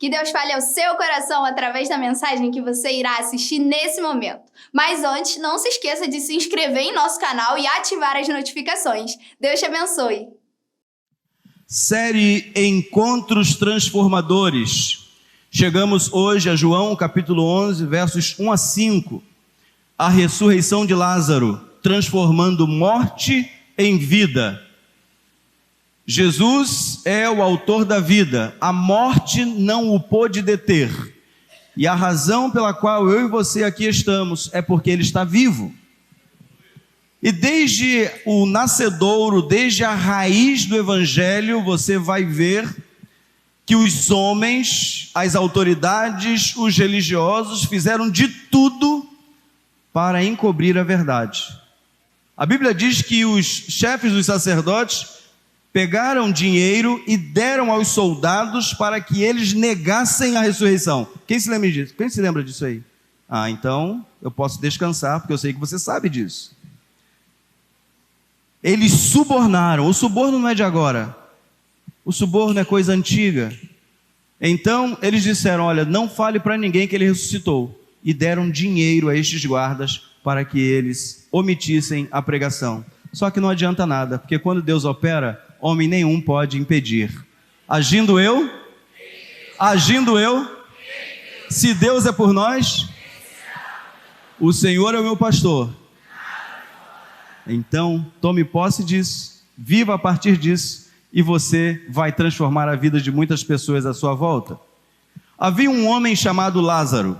Que Deus fale ao seu coração através da mensagem que você irá assistir nesse momento. Mas antes, não se esqueça de se inscrever em nosso canal e ativar as notificações. Deus te abençoe. Série Encontros Transformadores. Chegamos hoje a João capítulo 11, versos 1 a 5. A ressurreição de Lázaro, transformando morte em vida. Jesus é o autor da vida, a morte não o pôde deter. E a razão pela qual eu e você aqui estamos é porque ele está vivo. E desde o nascedouro, desde a raiz do evangelho, você vai ver que os homens, as autoridades, os religiosos fizeram de tudo para encobrir a verdade. A Bíblia diz que os chefes dos sacerdotes pegaram dinheiro e deram aos soldados para que eles negassem a ressurreição. Quem se lembra disso? Quem se lembra disso aí? Então eu posso descansar, porque eu sei que você sabe disso. Eles subornaram. O suborno não é de agora. O suborno é coisa antiga. Então eles disseram, olha, não fale para ninguém que ele ressuscitou. E deram dinheiro a estes guardas para que eles omitissem a pregação. Só que não adianta nada, porque quando Deus opera, homem nenhum pode impedir. Agindo eu, se Deus é por nós, o Senhor é o meu pastor. Então, tome posse disso, viva a partir disso, e você vai transformar a vida de muitas pessoas à sua volta. Havia um homem chamado Lázaro.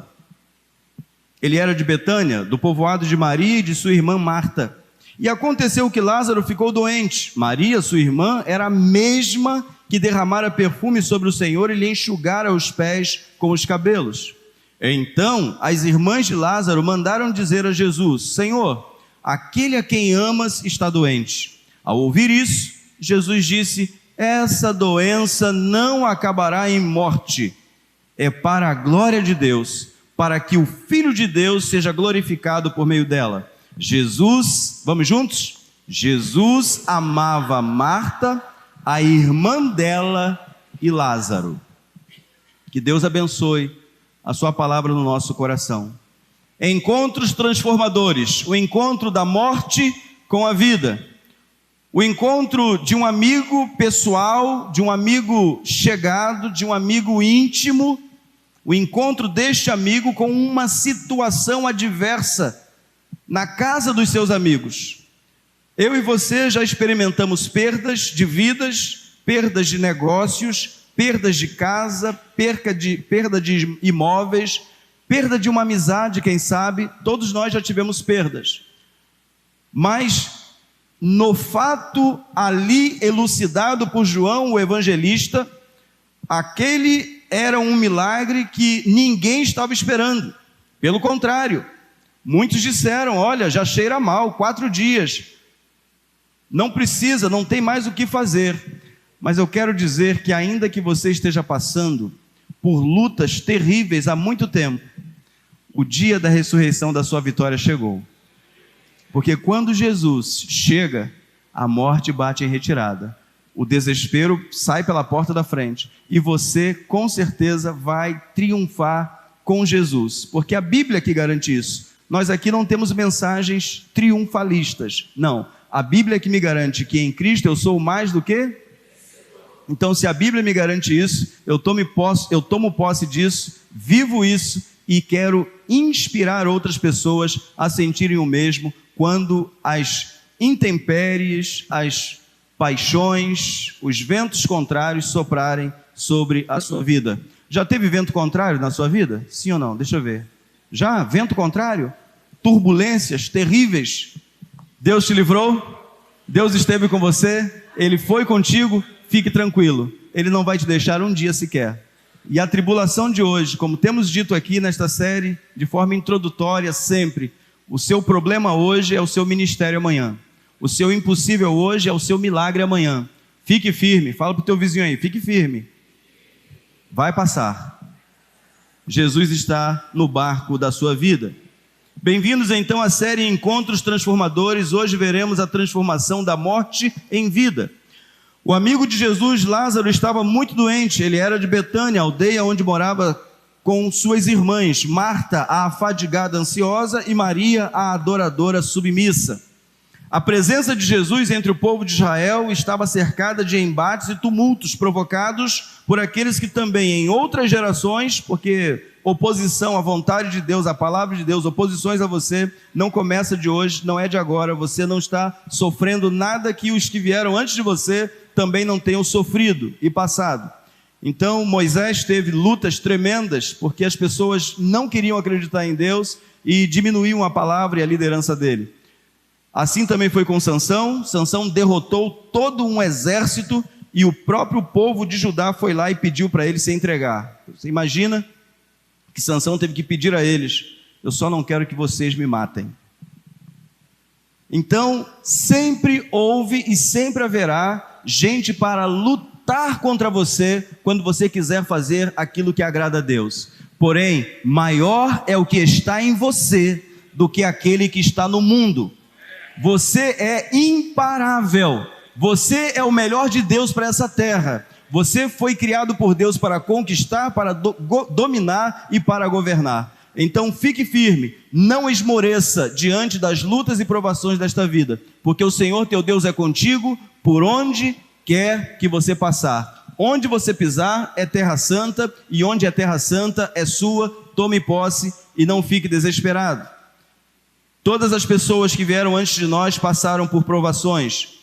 Ele era de Betânia, do povoado de Maria e de sua irmã Marta. E aconteceu que Lázaro ficou doente. Maria, sua irmã, era a mesma que derramara perfume sobre o Senhor e lhe enxugara os pés com os cabelos. Então, as irmãs de Lázaro mandaram dizer a Jesus, Senhor, aquele a quem amas está doente. Ao ouvir isso, Jesus disse, essa doença não acabará em morte. É para a glória de Deus, para que o Filho de Deus seja glorificado por meio dela. Jesus, vamos juntos? Jesus amava Marta, a irmã dela e Lázaro. Que Deus abençoe a sua palavra no nosso coração. Encontros transformadores, o encontro da morte com a vida. O encontro de um amigo pessoal, de um amigo chegado, de um amigo íntimo. O encontro deste amigo com uma situação adversa na casa dos seus amigos. Eu e você já experimentamos perdas de vidas, perdas de negócios, perdas de casa, perda de imóveis, perda de uma amizade, quem sabe, todos nós já tivemos perdas. Mas, no fato ali elucidado por João, o evangelista, aquele era um milagre que ninguém estava esperando. Pelo contrário, muitos disseram, olha, já cheira mal, 4 dias. Não precisa, não tem mais o que fazer. Mas eu quero dizer que ainda que você esteja passando por lutas terríveis há muito tempo, o dia da ressurreição da sua vitória chegou. Porque quando Jesus chega, a morte bate em retirada. O desespero sai pela porta da frente. E você, com certeza, vai triunfar com Jesus. Porque a Bíblia que garante isso. Nós aqui não temos mensagens triunfalistas. Não. A Bíblia que me garante que em Cristo eu sou mais do que... Então, se a Bíblia me garante isso, eu tomo posse disso, vivo isso e quero inspirar outras pessoas a sentirem o mesmo quando as intempéries, as paixões, os ventos contrários soprarem sobre a sua vida. Já teve vento contrário na sua vida? Sim ou não? Deixa eu ver. Já? Vento contrário? Turbulências terríveis? Deus te livrou? Deus esteve com você? Ele foi contigo? Fique tranquilo, Ele não vai te deixar um dia sequer. E a tribulação de hoje, como temos dito aqui nesta série, de forma introdutória sempre, o seu problema hoje é o seu ministério amanhã. O seu impossível hoje é o seu milagre amanhã. Fique firme, fala para o teu vizinho aí, fique firme. Vai passar. Jesus está no barco da sua vida. Bem-vindos então à série Encontros Transformadores. Hoje veremos a transformação da morte em vida. O amigo de Jesus, Lázaro, estava muito doente. Ele era de Betânia, aldeia onde morava com suas irmãs, Marta, a afadigada ansiosa, e Maria, a adoradora submissa. A presença de Jesus entre o povo de Israel estava cercada de embates e tumultos provocados por aqueles que também em outras gerações, porque oposição à vontade de Deus, à palavra de Deus, oposições a você, não começa de hoje, não é de agora, você não está sofrendo nada que os que vieram antes de você também não tenham sofrido e passado. Então Moisés teve lutas tremendas, porque as pessoas não queriam acreditar em Deus e diminuíam a palavra e a liderança dele. Assim também foi com Sansão. Sansão derrotou todo um exército e o próprio povo de Judá foi lá e pediu para ele se entregar. Você imagina que Sansão teve que pedir a eles: eu só não quero que vocês me matem. Então, sempre houve e sempre haverá gente para lutar contra você quando você quiser fazer aquilo que agrada a Deus. Porém, maior é o que está em você do que aquele que está no mundo. Você é imparável. Você é o melhor de Deus para essa terra. Você foi criado por Deus para conquistar, para dominar e para governar. Então fique firme, não esmoreça diante das lutas e provações desta vida, porque o Senhor teu Deus é contigo por onde quer que você passar. Onde você pisar é terra santa, e onde é terra santa é sua. Tome posse e não fique desesperado. Todas as pessoas que vieram antes de nós passaram por provações.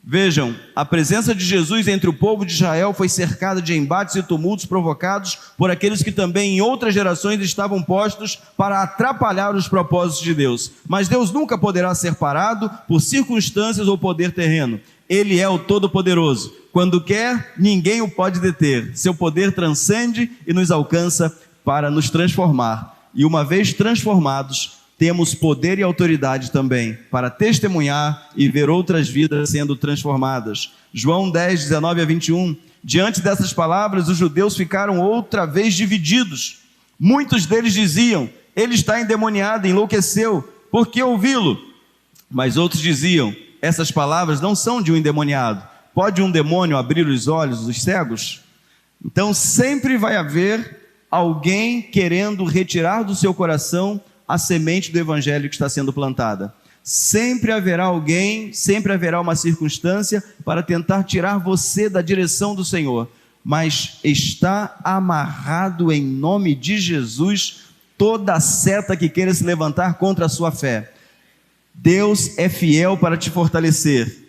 Vejam, a presença de Jesus entre o povo de Israel foi cercada de embates e tumultos provocados por aqueles que também em outras gerações estavam postos para atrapalhar os propósitos de Deus. Mas Deus nunca poderá ser parado por circunstâncias ou poder terreno. Ele é o Todo-Poderoso. Quando quer, ninguém o pode deter. Seu poder transcende e nos alcança para nos transformar. E uma vez transformados, temos poder e autoridade também para testemunhar e ver outras vidas sendo transformadas. João 10, 19 a 21. Diante dessas palavras, os judeus ficaram outra vez divididos. Muitos deles diziam: ele está endemoniado, enlouqueceu, por que ouvi-lo? Mas outros diziam: essas palavras não são de um endemoniado. Pode um demônio abrir os olhos dos cegos? Então sempre vai haver alguém querendo retirar do seu coração a semente do evangelho que está sendo plantada. Sempre haverá alguém, sempre haverá uma circunstância para tentar tirar você da direção do Senhor, mas está amarrado em nome de Jesus toda seta que queira se levantar contra a sua fé. Deus é fiel para te fortalecer.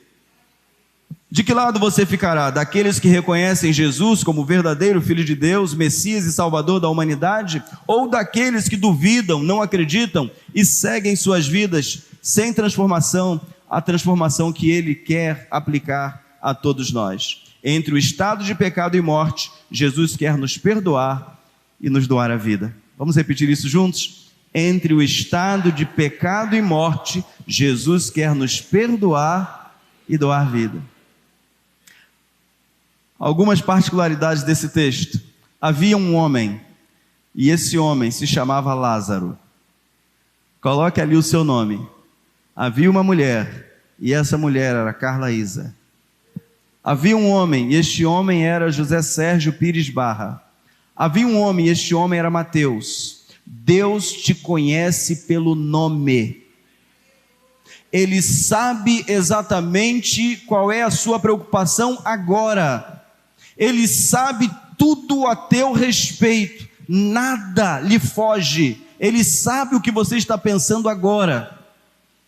De que lado você ficará? Daqueles que reconhecem Jesus como verdadeiro Filho de Deus, Messias e Salvador da humanidade? Ou daqueles que duvidam, não acreditam e seguem suas vidas sem transformação, a transformação que Ele quer aplicar a todos nós? Entre o estado de pecado e morte, Jesus quer nos perdoar e nos doar a vida. Vamos repetir isso juntos? Entre o estado de pecado e morte, Jesus quer nos perdoar e doar vida. Algumas particularidades desse texto. Havia um homem, e esse homem se chamava Lázaro. Coloque ali o seu nome. Havia uma mulher, e essa mulher era Carla Isa. Havia um homem, e este homem era José Sérgio Pires Barra. Havia um homem, e este homem era Mateus. Deus te conhece pelo nome. Ele sabe exatamente qual é a sua preocupação agora. Ele sabe tudo a teu respeito, nada lhe foge. Ele sabe o que você está pensando agora.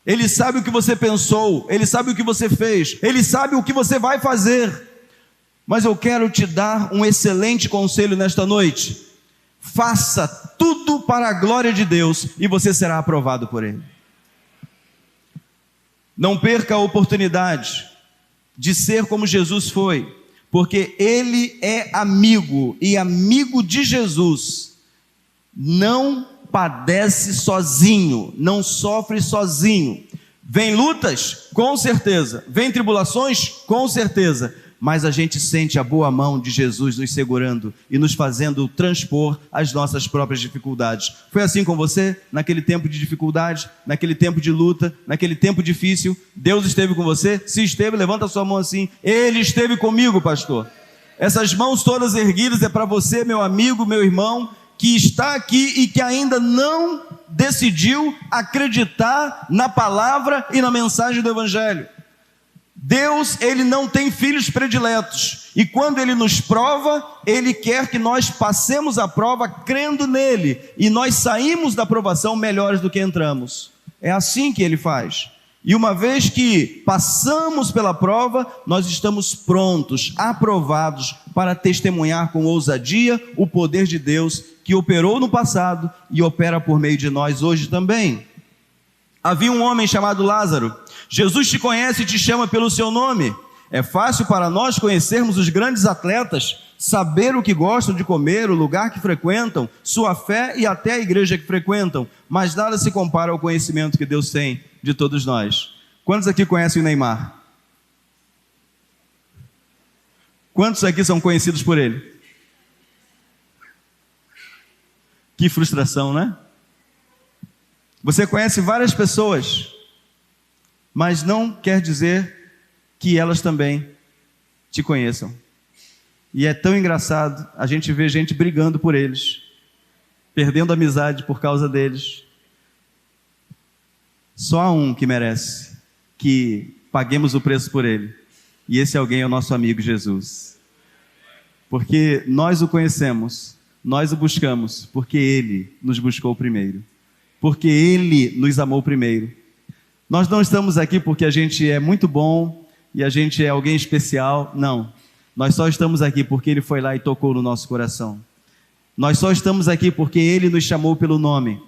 Ele sabe o que você pensou, Ele sabe o que você fez, Ele sabe o que você vai fazer. Mas eu quero te dar um excelente conselho nesta noite. Faça tudo para a glória de Deus e você será aprovado por Ele. Não perca a oportunidade de ser como Jesus foi, porque Ele é amigo, e amigo de Jesus não padece sozinho, não sofre sozinho. Vem lutas? Com certeza. Vem tribulações? Com certeza. mas a gente sente a boa mão de Jesus nos segurando e nos fazendo transpor as nossas próprias dificuldades. Foi assim com você? Naquele tempo de dificuldade, naquele tempo de luta, naquele tempo difícil, Deus esteve com você? Se esteve, levanta a sua mão assim: Ele esteve comigo, pastor. Essas mãos todas erguidas é para você, meu amigo, meu irmão, que está aqui e que ainda não decidiu acreditar na palavra e na mensagem do Evangelho. Deus, Ele não tem filhos prediletos, e quando Ele nos prova, Ele quer que nós passemos a prova crendo nele, e nós saímos da provação melhores do que entramos. É assim que Ele faz. E uma vez que passamos pela prova, nós estamos prontos, aprovados para testemunhar com ousadia o poder de Deus que operou no passado e opera por meio de nós hoje também. Havia um homem chamado Lázaro. Jesus te conhece e te chama pelo seu nome. É fácil para nós conhecermos os grandes atletas, saber o que gostam de comer, o lugar que frequentam, sua fé e até a igreja que frequentam, mas nada se compara ao conhecimento que Deus tem de todos nós. Quantos aqui conhecem o Neymar? Quantos aqui são conhecidos por ele? Que frustração, né? Você conhece várias pessoas, mas não quer dizer que elas também te conheçam. E é tão engraçado a gente ver gente brigando por eles, perdendo amizade por causa deles. Só há um que merece que paguemos o preço por ele, e esse alguém é o nosso amigo Jesus. Porque nós o conhecemos, nós o buscamos, porque ele nos buscou primeiro, porque ele nos amou primeiro. Nós não estamos aqui porque a gente é muito bom e a gente é alguém especial, não. Nós só estamos aqui porque ele foi lá e tocou no nosso coração. Nós só estamos aqui porque ele nos chamou pelo nome.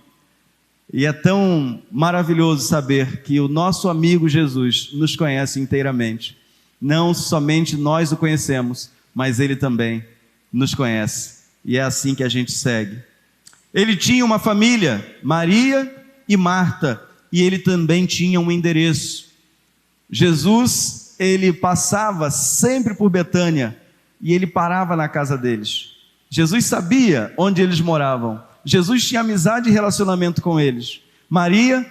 E é tão maravilhoso saber que o nosso amigo Jesus nos conhece inteiramente. Não somente nós o conhecemos, mas ele também nos conhece. E é assim que a gente segue. Ele tinha uma família, Maria e Marta, e ele também tinha um endereço. Jesus, ele passava sempre por Betânia e ele parava na casa deles. Jesus sabia onde eles moravam. Jesus tinha amizade e relacionamento com eles. Maria,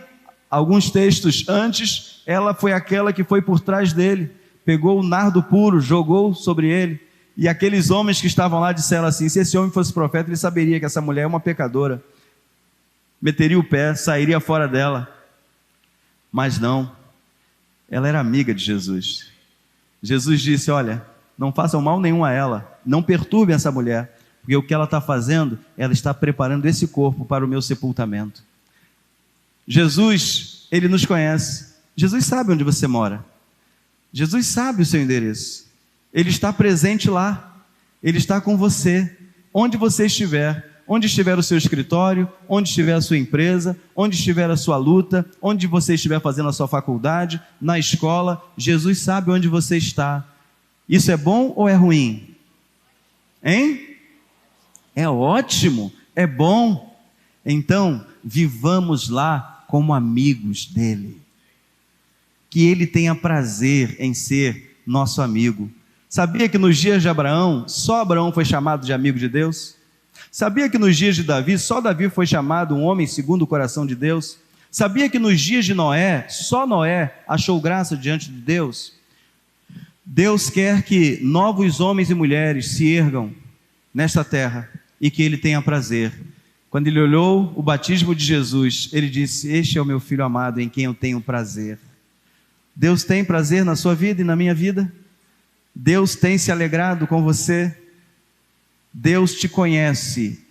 alguns textos antes, ela foi aquela que foi por trás dele, pegou o nardo puro, jogou sobre ele, e aqueles homens que estavam lá disseram assim: se esse homem fosse profeta, ele saberia que essa mulher é uma pecadora, meteria o pé, sairia fora dela. Mas não, ela era amiga de Jesus. Jesus disse: olha, não façam mal nenhum a ela, não perturbem essa mulher, porque o que ela está fazendo, ela está preparando esse corpo para o meu sepultamento. Jesus, ele nos conhece. Jesus sabe onde você mora. Jesus sabe o seu endereço. Ele está presente lá. Ele está com você, onde você estiver. Onde estiver o seu escritório, onde estiver a sua empresa, onde estiver a sua luta, onde você estiver fazendo a sua faculdade, na escola, Jesus sabe onde você está. Isso é bom ou é ruim? Hein? É ótimo, é bom. Então, vivamos lá como amigos dele. Que ele tenha prazer em ser nosso amigo. Sabia que nos dias de Abraão, só Abraão foi chamado de amigo de Deus? Sabia que nos dias de Davi, só Davi foi chamado um homem segundo o coração de Deus? Sabia que nos dias de Noé, só Noé achou graça diante de Deus? Deus quer que novos homens e mulheres se ergam nesta terra e que ele tenha prazer. Quando ele olhou o batismo de Jesus, ele disse: este é o meu filho amado em quem eu tenho prazer. Deus tem prazer na sua vida e na minha vida? Deus tem se alegrado com você? Deus te conhece,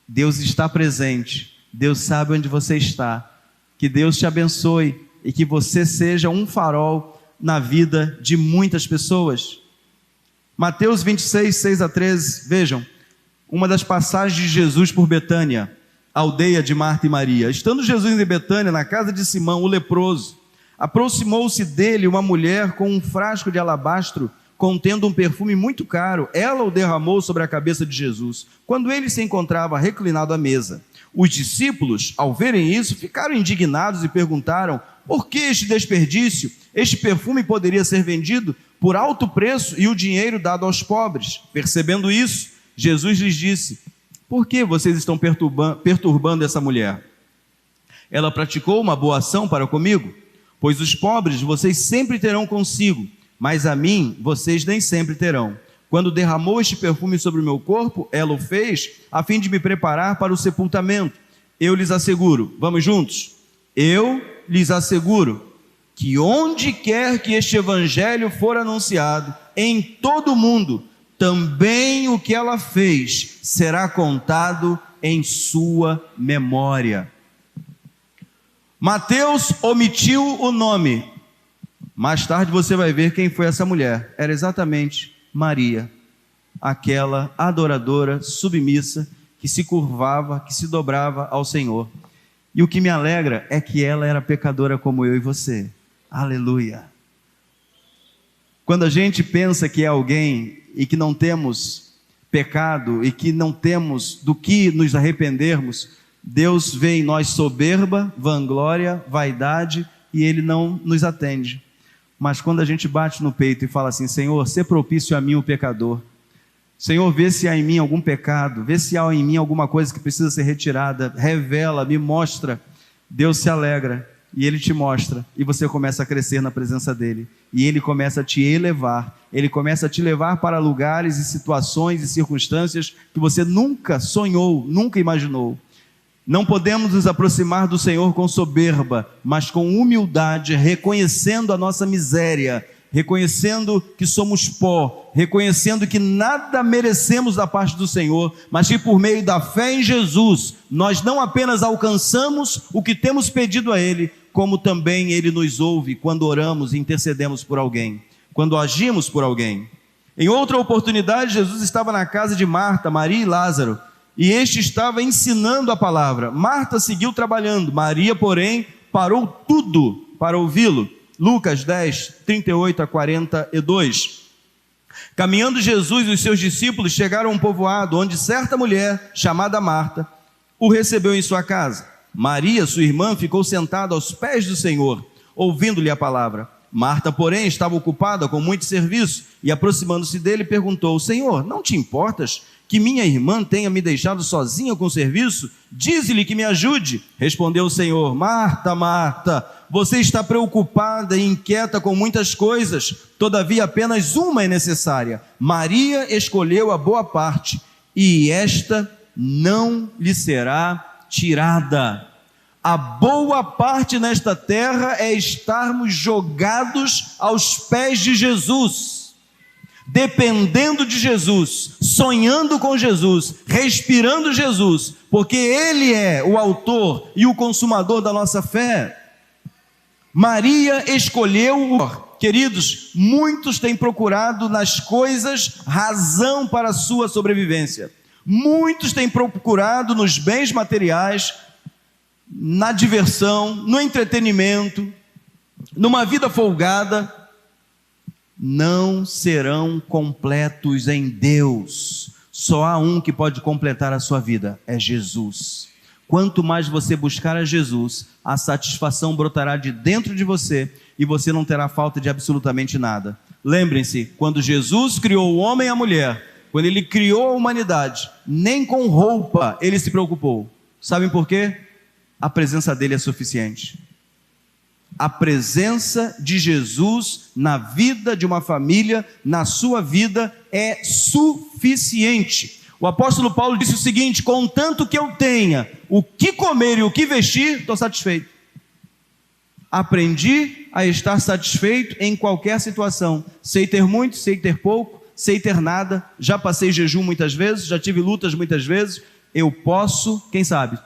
Deus está presente, Deus sabe onde você está. Que Deus te abençoe e que você seja um farol na vida de muitas pessoas. Mateus 26, 6-13, vejam, uma das passagens de Jesus por Betânia, aldeia de Marta e Maria. Estando Jesus em Betânia, na casa de Simão, o leproso, aproximou-se dele uma mulher com um frasco de alabastro contendo um perfume muito caro. Ela o derramou sobre a cabeça de Jesus, quando ele se encontrava reclinado à mesa. Os discípulos, ao verem isso, ficaram indignados e perguntaram: por que este desperdício? Este perfume poderia ser vendido por alto preço e o dinheiro dado aos pobres. Percebendo isso, Jesus lhes disse: por que vocês estão perturbando essa mulher? Ela praticou uma boa ação para comigo, pois os pobres vocês sempre terão consigo, mas a mim vocês nem sempre terão. Quando derramou este perfume sobre o meu corpo, ela o fez a fim de me preparar para o sepultamento. Eu lhes asseguro, vamos juntos? Eu lhes asseguro que onde quer que este evangelho for anunciado, em todo o mundo, também o que ela fez será contado em sua memória. Mateus omitiu o nome. Mais tarde você vai ver quem foi essa mulher. Era exatamente Maria, aquela adoradora, submissa, que se curvava, que se dobrava ao Senhor. E o que me alegra é que ela era pecadora como eu e você. Aleluia! Quando a gente pensa que é alguém e que não temos pecado e que não temos do que nos arrependermos, Deus vê em nós soberba, vanglória, vaidade e Ele não nos atende. Mas quando a gente bate no peito e fala assim: Senhor, sê propício a mim o pecador. Senhor, vê se há em mim algum pecado, vê se há em mim alguma coisa que precisa ser retirada, revela, me mostra. Deus se alegra e Ele te mostra, e você começa a crescer na presença dEle, e Ele começa a te elevar, Ele começa a te levar para lugares e situações e circunstâncias que você nunca sonhou, nunca imaginou. Não podemos nos aproximar do Senhor com soberba, mas com humildade, reconhecendo a nossa miséria, reconhecendo que somos pó, reconhecendo que nada merecemos da parte do Senhor, mas que por meio da fé em Jesus, nós não apenas alcançamos o que temos pedido a Ele, como também Ele nos ouve quando oramos e intercedemos por alguém, quando agimos por alguém. Em outra oportunidade, Jesus estava na casa de Marta, Maria e Lázaro, e este estava ensinando a palavra. Marta seguiu trabalhando, Maria, porém, parou tudo para ouvi-lo. Lucas 10, 38 a 42. Caminhando Jesus e os seus discípulos chegaram a um povoado, onde certa mulher, chamada Marta, o recebeu em sua casa. Maria, sua irmã, ficou sentada aos pés do Senhor, ouvindo-lhe a palavra. Marta, porém, estava ocupada com muito serviço, e aproximando-se dele, perguntou: Senhor, não te importas que minha irmã tenha me deixado sozinha com o serviço? Dize-lhe que me ajude. Respondeu o Senhor: Marta, Marta, você está preocupada e inquieta com muitas coisas, todavia apenas uma é necessária. Maria escolheu a boa parte, e esta não lhe será tirada. A boa parte nesta terra é estarmos jogados aos pés de Jesus, dependendo de Jesus, sonhando com Jesus, respirando Jesus, porque Ele é o autor e o consumador da nossa fé. Maria escolheu o... Queridos, muitos têm procurado nas coisas razão para a sua sobrevivência. Muitos têm procurado nos bens materiais, na diversão, no entretenimento, numa vida folgada. Não serão completos em Deus. Só há um que pode completar a sua vida, é Jesus. Quanto mais você buscar a Jesus, a satisfação brotará de dentro de você e você não terá falta de absolutamente nada. Lembrem-se, quando Jesus criou o homem e a mulher, quando Ele criou a humanidade, nem com roupa Ele se preocupou. Sabem por quê? A presença dEle é suficiente. A presença de Jesus na vida de uma família, na sua vida, é suficiente. O apóstolo Paulo disse o seguinte: contanto que eu tenha o que comer e o que vestir, estou satisfeito. Aprendi a estar satisfeito em qualquer situação. Sei ter muito, sei ter pouco, sei ter nada. Já passei jejum muitas vezes, já tive lutas muitas vezes. Eu posso, quem sabe,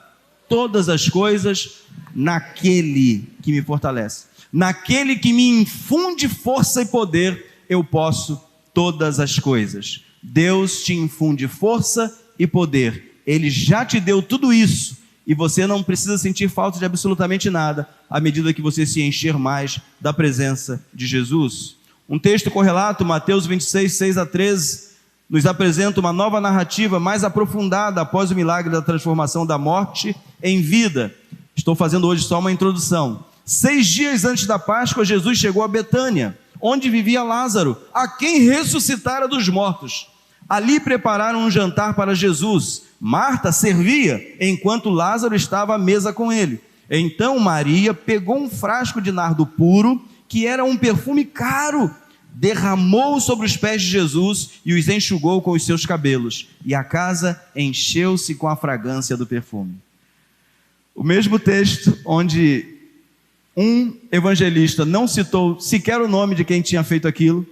todas as coisas naquele que me fortalece, naquele que me infunde força e poder. Eu posso todas as coisas. Deus te infunde força e poder. Ele já te deu tudo isso e você não precisa sentir falta de absolutamente nada à medida que você se encher mais da presença de Jesus. Um texto correlato, Mateus 26, 6 a 13, nos apresenta uma nova narrativa mais aprofundada após o milagre da transformação da morte em vida. Estou fazendo hoje só uma introdução. 6 dias antes da Páscoa, Jesus chegou a Betânia, onde vivia Lázaro, a quem ressuscitara dos mortos. Ali prepararam um jantar para Jesus. Marta servia, enquanto Lázaro estava à mesa com ele. Então Maria pegou um frasco de nardo puro, que era um perfume caro, derramou sobre os pés de Jesus e os enxugou com os seus cabelos. E a casa encheu-se com a fragrância do perfume. O mesmo texto onde um evangelista não citou sequer o nome de quem tinha feito aquilo,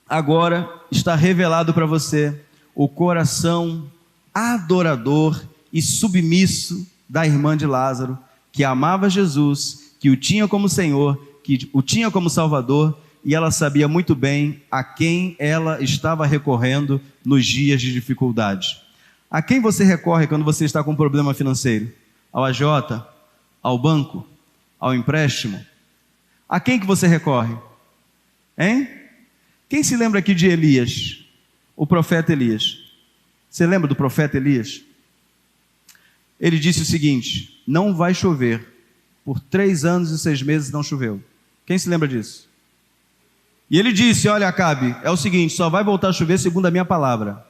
agora está revelado para você o coração adorador e submisso da irmã de Lázaro, que amava Jesus, que o tinha como Senhor, que o tinha como Salvador, e ela sabia muito bem a quem ela estava recorrendo nos dias de dificuldade. A quem você recorre quando você está com um problema financeiro? Ao agiota? Ao banco? Ao empréstimo? A quem que você recorre? Hein? Quem se lembra aqui de Elias? O profeta Elias. Você lembra do profeta Elias? Ele disse o seguinte: não vai chover. Por 3 anos e 6 meses não choveu. Quem se lembra disso? E ele disse: olha, Acabe, é o seguinte, só vai voltar a chover segundo a minha palavra.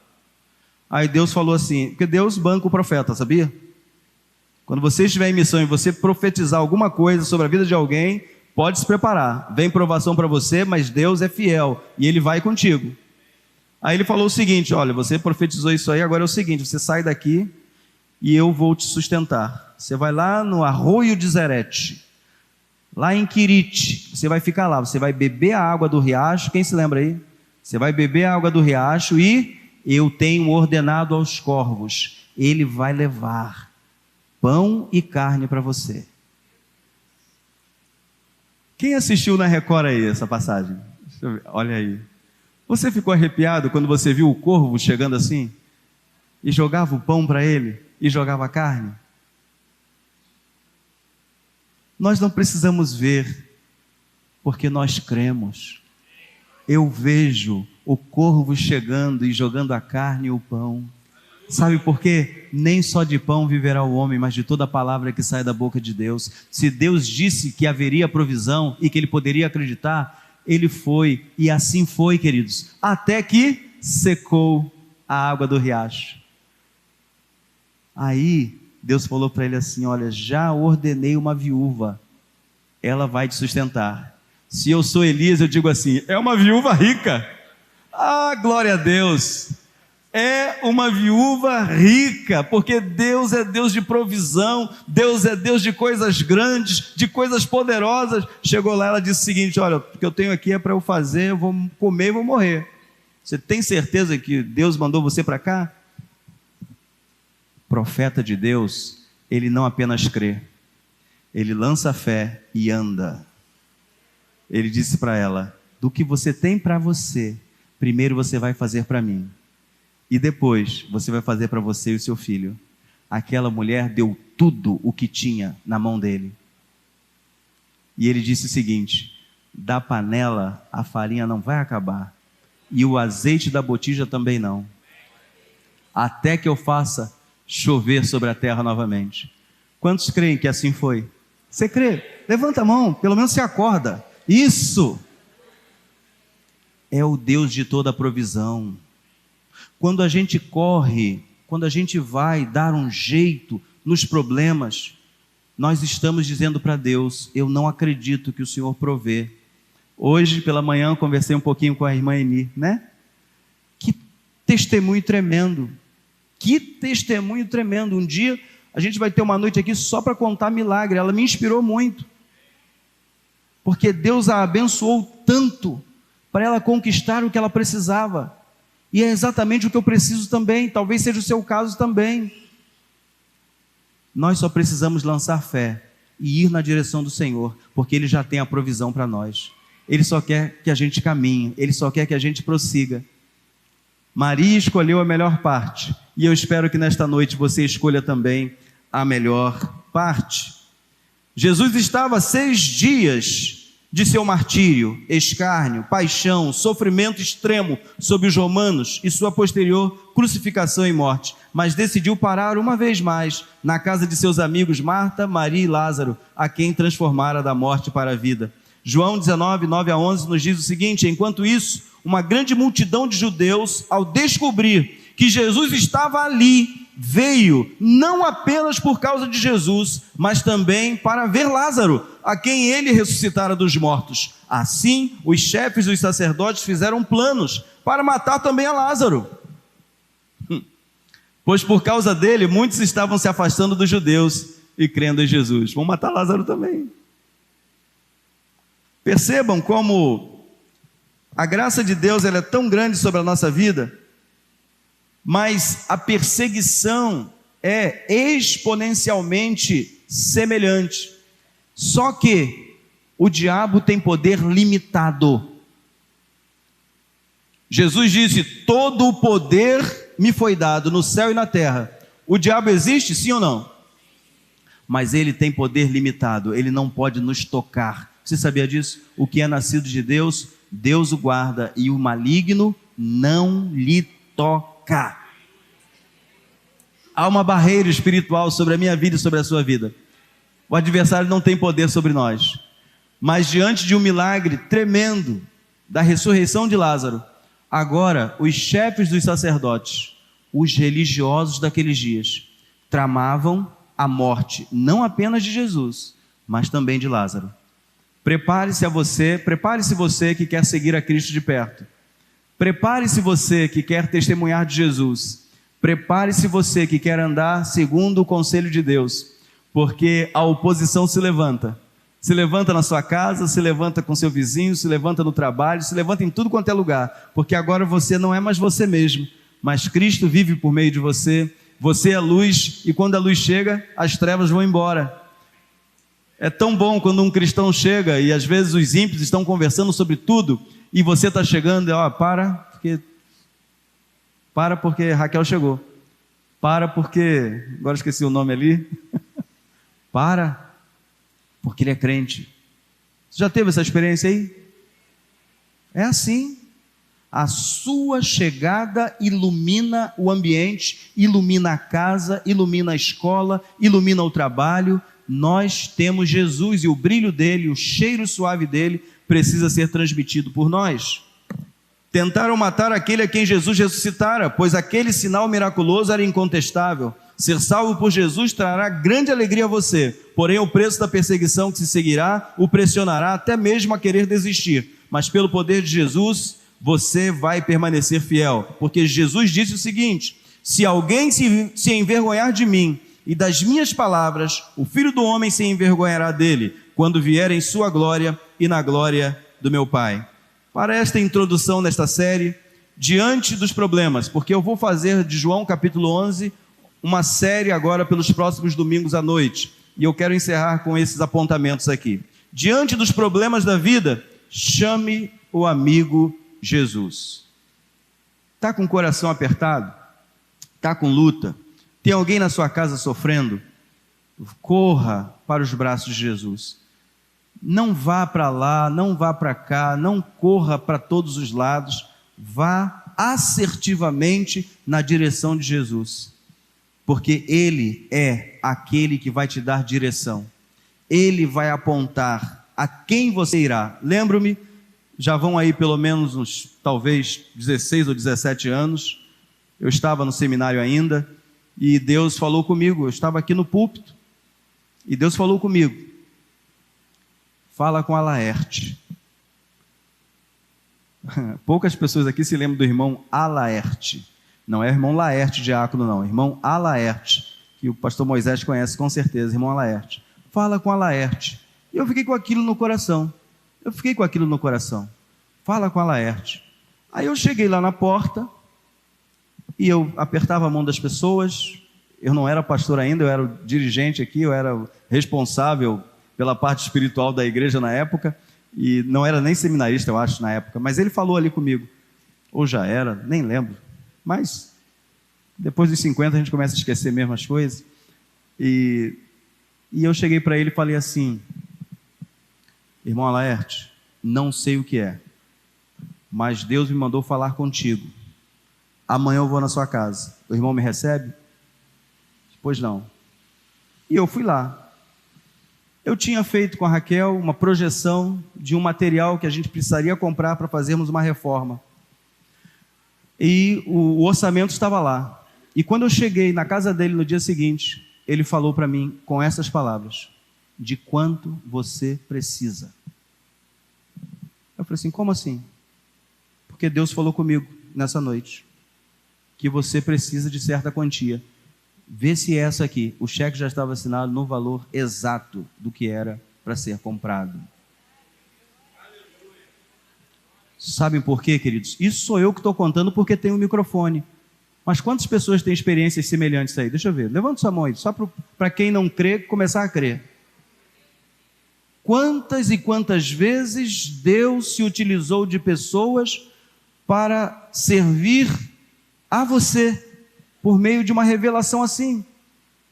Aí Deus falou assim, porque Deus banca o profeta, sabia? Quando você estiver em missão e você profetizar alguma coisa sobre a vida de alguém, pode se preparar. Vem provação para você, mas Deus é fiel e Ele vai contigo. Aí ele falou o seguinte: olha, você profetizou isso aí, agora é o seguinte, você sai daqui e eu vou te sustentar. Você vai lá no arroio de Zerete, lá em Quirite, você vai ficar lá, você vai beber a água do riacho. Quem se lembra aí? Você vai beber a água do riacho e eu tenho ordenado aos corvos, ele vai levar pão e carne para você. Quem assistiu na Record aí essa passagem? Deixa eu ver. Olha aí. Você ficou arrepiado quando você viu o corvo chegando assim? E jogava o pão para ele? E jogava a carne? Nós não precisamos ver, porque nós cremos. Eu vejo o corvo chegando e jogando a carne e o pão. Sabe por quê? Nem só de pão viverá o homem, mas de toda a palavra que sai da boca de Deus. Se Deus disse que haveria provisão e que ele poderia acreditar, ele foi, e assim foi, queridos, até que secou a água do riacho. Aí Deus falou para ele assim: olha, já ordenei uma viúva, ela vai te sustentar. Se eu sou Elias, eu digo assim: é uma viúva rica. Ah, glória a Deus! É uma viúva rica, porque Deus é Deus de provisão, Deus é Deus de coisas grandes, de coisas poderosas. Chegou lá, ela disse o seguinte: olha, o que eu tenho aqui é para eu fazer, eu vou comer e vou morrer. Você tem certeza que Deus mandou você para cá? Profeta de Deus, ele não apenas crê, ele lança fé e anda. Ele disse para ela: do que você tem para você, primeiro você vai fazer para mim, e depois você vai fazer para você e o seu filho. Aquela mulher deu tudo o que tinha na mão dele. E ele disse o seguinte: da panela a farinha não vai acabar, e o azeite da botija também não, até que eu faça chover sobre a terra novamente. Quantos creem que assim foi? Você crê? Levanta a mão, pelo menos você acorda. Isso é o Deus de toda a provisão. Quando a gente corre, quando a gente vai dar um jeito nos problemas, nós estamos dizendo para Deus: eu não acredito que o Senhor provê. Hoje pela manhã eu conversei um pouquinho com a irmã Eni, né? Que testemunho tremendo. Que testemunho tremendo. Um dia a gente vai ter uma noite aqui só para contar milagre. Ela me inspirou muito, porque Deus a abençoou tanto para ela conquistar o que ela precisava. E é exatamente o que eu preciso também. Talvez seja o seu caso também. Nós só precisamos lançar fé e ir na direção do Senhor, porque Ele já tem a provisão para nós. Ele só quer que a gente caminhe, Ele só quer que a gente prossiga. Maria escolheu a melhor parte, e eu espero que nesta noite você escolha também a melhor parte. Jesus estava 6 dias de seu martírio, escárnio, paixão, sofrimento extremo sob os romanos e sua posterior crucificação e morte, mas decidiu parar uma vez mais na casa de seus amigos Marta, Maria e Lázaro, a quem transformara da morte para a vida. João 19, 9-11 nos diz o seguinte: enquanto isso, uma grande multidão de judeus, ao descobrir que Jesus estava ali, veio não apenas por causa de Jesus, mas também para ver Lázaro, a quem ele ressuscitara dos mortos. Assim, os chefes dos sacerdotes fizeram planos para matar também a Lázaro, pois por causa dele muitos estavam se afastando dos judeus e crendo em Jesus. Vão matar Lázaro também. Percebam como a graça de Deus ela é tão grande sobre a nossa vida, mas a perseguição é exponencialmente semelhante. Só que o diabo tem poder limitado. Jesus disse: todo o poder me foi dado no céu e na terra. O diabo existe, sim ou não? Mas ele tem poder limitado, ele não pode nos tocar. Você sabia disso? O que é nascido de Deus, Deus o guarda, e o maligno não lhe toca. Há uma barreira espiritual sobre a minha vida e sobre a sua vida. O adversário não tem poder sobre nós. Mas diante de um milagre tremendo da ressurreição de Lázaro, agora os chefes dos sacerdotes, os religiosos daqueles dias, tramavam a morte não apenas de Jesus, mas também de Lázaro. Prepare-se você que quer seguir a Cristo de perto. Prepare-se você que quer testemunhar de Jesus. Prepare-se você que quer andar segundo o conselho de Deus, porque a oposição se levanta. Se levanta na sua casa, se levanta com seu vizinho, se levanta no trabalho, se levanta em tudo quanto é lugar, porque agora você não é mais você mesmo, mas Cristo vive por meio de você. Você é a luz, e quando a luz chega, as trevas vão embora. É tão bom quando um cristão chega, e às vezes os ímpios estão conversando sobre tudo, e você está chegando, e para porque Raquel chegou. Para porque, agora esqueci o nome ali. Para, porque ele é crente. Você já teve essa experiência aí? É assim. A sua chegada ilumina o ambiente, ilumina a casa, ilumina a escola, ilumina o trabalho. Nós temos Jesus e o brilho dele, o cheiro suave dele precisa ser transmitido por nós. Tentaram matar aquele a quem Jesus ressuscitara, pois aquele sinal miraculoso era incontestável. Ser salvo por Jesus trará grande alegria a você, porém o preço da perseguição que se seguirá o pressionará até mesmo a querer desistir. Mas pelo poder de Jesus, você vai permanecer fiel, porque Jesus disse o seguinte: se alguém se envergonhar de mim e das minhas palavras, o Filho do Homem se envergonhará dele, quando vier em sua glória e na glória do meu Pai. Para esta introdução nesta série, diante dos problemas, porque eu vou fazer de João capítulo 11 uma série agora pelos próximos domingos à noite, e eu quero encerrar com esses apontamentos aqui. Diante dos problemas da vida, chame o amigo Jesus. Está com o coração apertado? Está com luta? Tem alguém na sua casa sofrendo? Corra para os braços de Jesus. Não vá para lá, não vá para cá, não corra para todos os lados. Vá assertivamente na direção de Jesus, porque Ele é aquele que vai te dar direção. Ele vai apontar a quem você irá. Lembro-me, já vão aí pelo menos uns, talvez 16 ou 17 anos, eu estava no seminário ainda, e Deus falou comigo. Eu estava aqui no púlpito, e Deus falou comigo: fala com a Laerte. Poucas pessoas aqui se lembram do irmão Alaerte. Não é irmão Laerte diácono, não. Irmão Alaerte, que o pastor Moisés conhece com certeza. Irmão Alaerte. Fala com a Laerte. E eu fiquei com aquilo no coração. Fala com a Laerte. Aí eu cheguei lá na porta, e eu apertava a mão das pessoas. Eu não era pastor ainda, eu era o dirigente aqui, eu era o responsável pela parte espiritual da igreja na época, e não era nem seminarista, eu acho, na época, mas ele falou ali comigo, ou já era, nem lembro, mas depois dos 50 a gente começa a esquecer mesmo as coisas, e eu cheguei para ele e falei assim: irmão Alaerte, não sei o que é, mas Deus me mandou falar contigo. Amanhã eu vou na sua casa, o irmão me recebe? Pois não. E eu fui lá. Eu tinha feito com a Raquel uma projeção de um material que a gente precisaria comprar para fazermos uma reforma. E o orçamento estava lá. E quando eu cheguei na casa dele no dia seguinte, ele falou para mim com essas palavras: de quanto você precisa? Eu falei assim: como assim? Porque Deus falou comigo nessa noite que você precisa de certa quantia. Vê se é essa aqui. O cheque já estava assinado no valor exato do que era para ser comprado. Sabem por quê, queridos? Isso sou eu que estou contando porque tenho um microfone. Mas quantas pessoas têm experiências semelhantes aí? Deixa eu ver. Levanta sua mão aí, só para quem não crê, começar a crer. Quantas e quantas vezes Deus se utilizou de pessoas para servir a você por meio de uma revelação assim?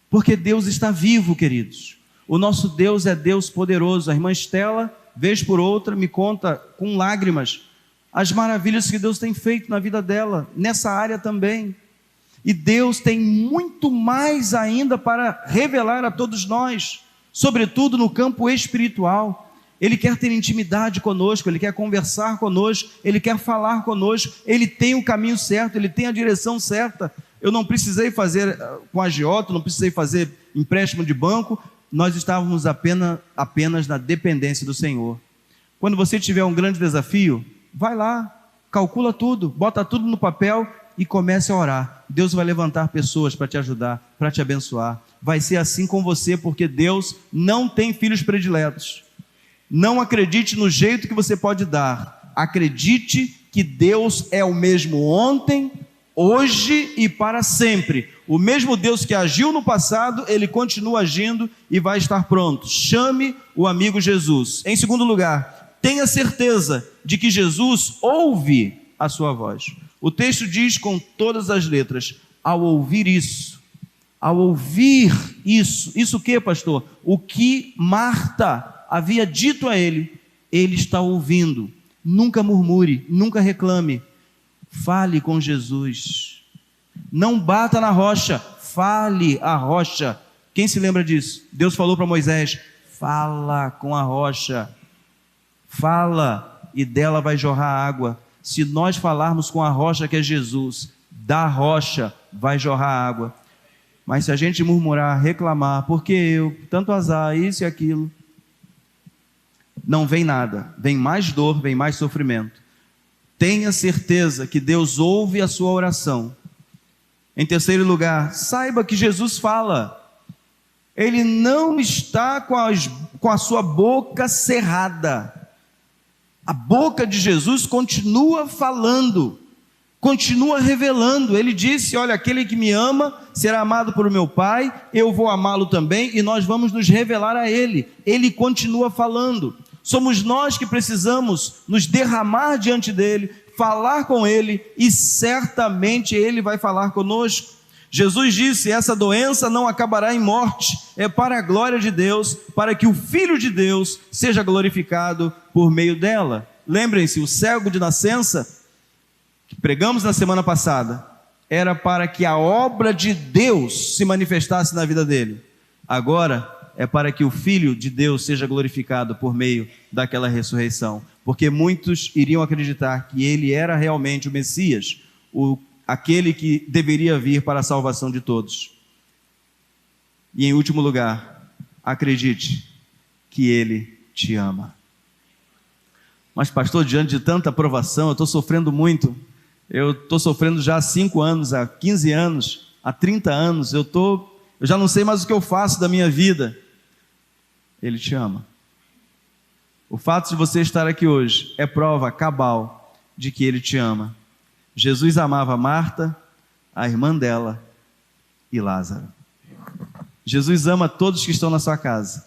Porque Deus está vivo, queridos. O nosso Deus é Deus poderoso. A irmã Estela, vez por outra, me conta com lágrimas as maravilhas que Deus tem feito na vida dela, nessa área também. E Deus tem muito mais ainda para revelar a todos nós, sobretudo no campo espiritual. Ele quer ter intimidade conosco, Ele quer conversar conosco, Ele quer falar conosco, Ele tem o caminho certo, Ele tem a direção certa. Eu não precisei fazer com agiota, não precisei fazer empréstimo de banco, nós estávamos apenas na dependência do Senhor. Quando você tiver um grande desafio, vai lá, calcula tudo, bota tudo no papel e comece a orar. Deus vai levantar pessoas para te ajudar, para te abençoar. Vai ser assim com você, porque Deus não tem filhos prediletos. Não acredite no jeito que você pode dar. Acredite que Deus é o mesmo ontem, hoje e para sempre. O mesmo Deus que agiu no passado, Ele continua agindo e vai estar pronto. Chame o amigo Jesus. Em segundo lugar, tenha certeza de que Jesus ouve a sua voz. O texto diz com todas as letras: ao ouvir isso, isso o que, pastor? O que Marta havia dito a ele, ele está ouvindo. Nunca murmure, nunca reclame. Fale com Jesus. Não bata na rocha, fale à rocha. Quem se lembra disso? Deus falou para Moisés: fala com a rocha. Fala e dela vai jorrar água. Se nós falarmos com a rocha que é Jesus, da rocha vai jorrar água. Mas se a gente murmurar, reclamar, porque eu, tanto azar, isso e aquilo, não vem nada, vem mais dor, vem mais sofrimento. Tenha certeza que Deus ouve a sua oração. Em terceiro lugar, saiba que Jesus fala. Ele não está com a sua boca cerrada. A boca de Jesus continua falando, continua revelando. Ele disse: olha, aquele que me ama será amado por meu Pai, eu vou amá-lo também e nós vamos nos revelar a Ele. Ele continua falando. Somos nós que precisamos nos derramar diante dEle, falar com Ele e certamente Ele vai falar conosco. Jesus disse: essa doença não acabará em morte, é para a glória de Deus, para que o Filho de Deus seja glorificado por meio dela. Lembrem-se, o cego de nascença, que pregamos na semana passada, era para que a obra de Deus se manifestasse na vida dele. Agora é para que o Filho de Deus seja glorificado por meio daquela ressurreição, porque muitos iriam acreditar que ele era realmente o Messias, aquele que deveria vir para a salvação de todos. E em último lugar, acredite que Ele te ama. Mas pastor, diante de tanta aprovação, eu estou sofrendo muito. Eu estou sofrendo já há 5 anos, há 15 anos, há 30 anos. Eu já não sei mais o que eu faço da minha vida. Ele te ama. O fato de você estar aqui hoje é prova cabal de que Ele te ama. Jesus amava Marta, a irmã dela e Lázaro. Jesus ama todos que estão na sua casa,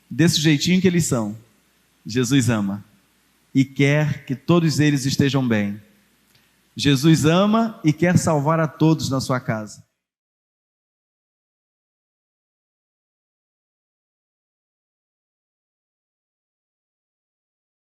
desse jeitinho que eles são. Jesus ama e quer que todos eles estejam bem. Jesus ama e quer salvar a todos na sua casa.